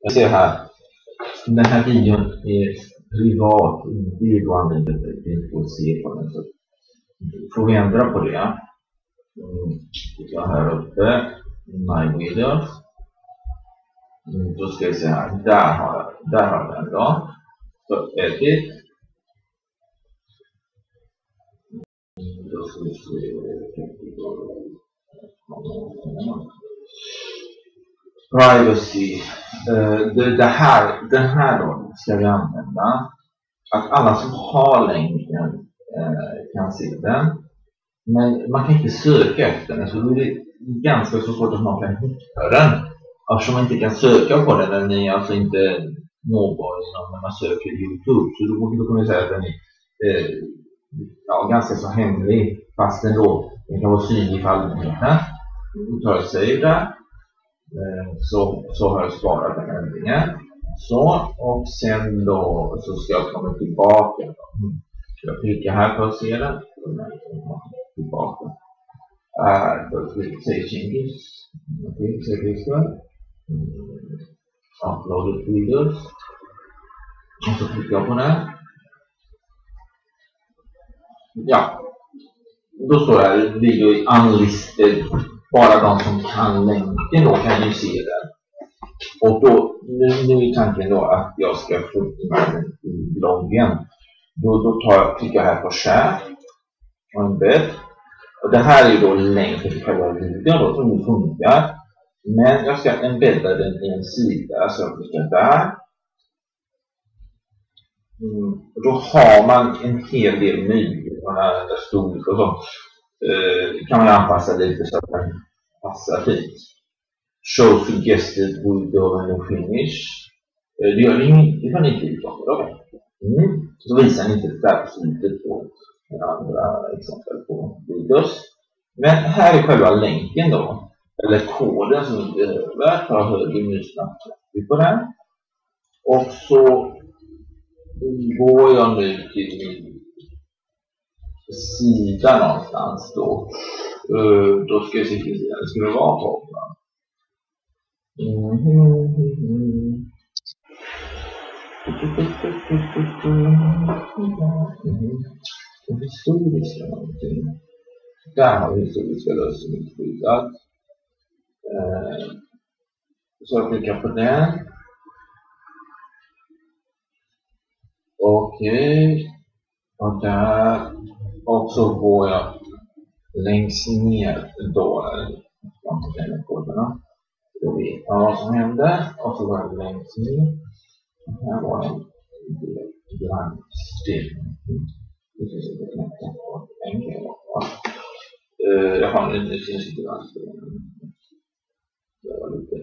Jag ser här. Den här videon är privat. Det är då använder det inte får se på den. Så får vi ändra på det. Jag här uppe. My videos. Då ska vi se här. Där har jag den då. Så edit. Då ska vi se. Privacy. Den här då ska vi använda. Att alla som har länken kan se den. Men man kan inte söka efter den. Så det är ganska så svårt att man kan hitta den. Eftersom man inte kan söka på den. Den är alltså inte någon när man söker YouTube. Så då kan vi säga att den är ganska så hemlig. Fast den kan vara synlig för allmänheten. Då tar jag save där. Så har jag sparat den ändringen. Så, och sen då så ska jag komma tillbaka. Jag klickar här för att se den. Tillbaka. För att se changes. Okej, så det är uploaded videos. Och så klickar jag på den. Ja. Då står det video unlisted. Bara de som kan länken då kan ju se den. Och då, nu är tanken då att jag ska få med den i bloggen. Då klickar jag här på share och embed. Och det här är då länken till själva videon då som funkar. Men jag ska embedda den i en sida så jag klickar där. Då har man en hel del möjligheter där storlek och sånt. Kan man anpassa lite så att den passar fint. Show suggested video when you finish. Det gör det kan inte vara. Så visar ni inte det där slutet på andra exempel på videos. Men här är själva länken då. Eller koden som vi behöver. Ta höger musknapp på den. Och så går jag nu till min sida någonstans då. Då ska jag se till sidan. Det skulle vara på. Historiska någonting. Där har vi historiska lösning skyddat. Så jag klickar på den. Okej. Och där. Och så går jag längst ner då. Jag tar den koderna. Då vet jag vad som hände. Och så går jag längst ner. Och här var en granskning. Det finns inte knappt på enkelt. Jag har en granskning. Det var lite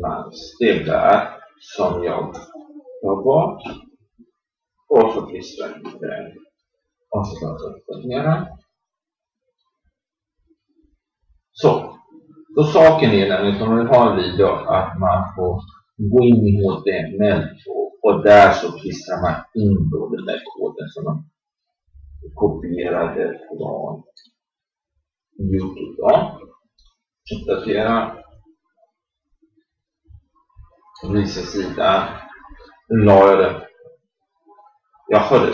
landsteg där som jag tar bort. Och så klistrar jag det. Och så tar jag ner den. Så saken är nämligen som vi har en video att man får gå in i HTML och där så klistrar man in då den där koden som man kopierade från YouTube då. Uppdatera. Visa sida. Nu la jag det. Jag hörde.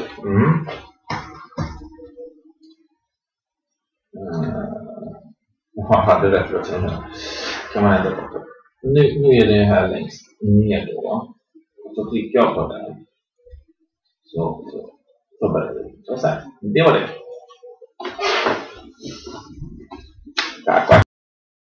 Jag hade rätt för att kan man ändra på det. Nu är det här längst ner då. Så klickar jag på den. Så börjar det. Så här. Det var det.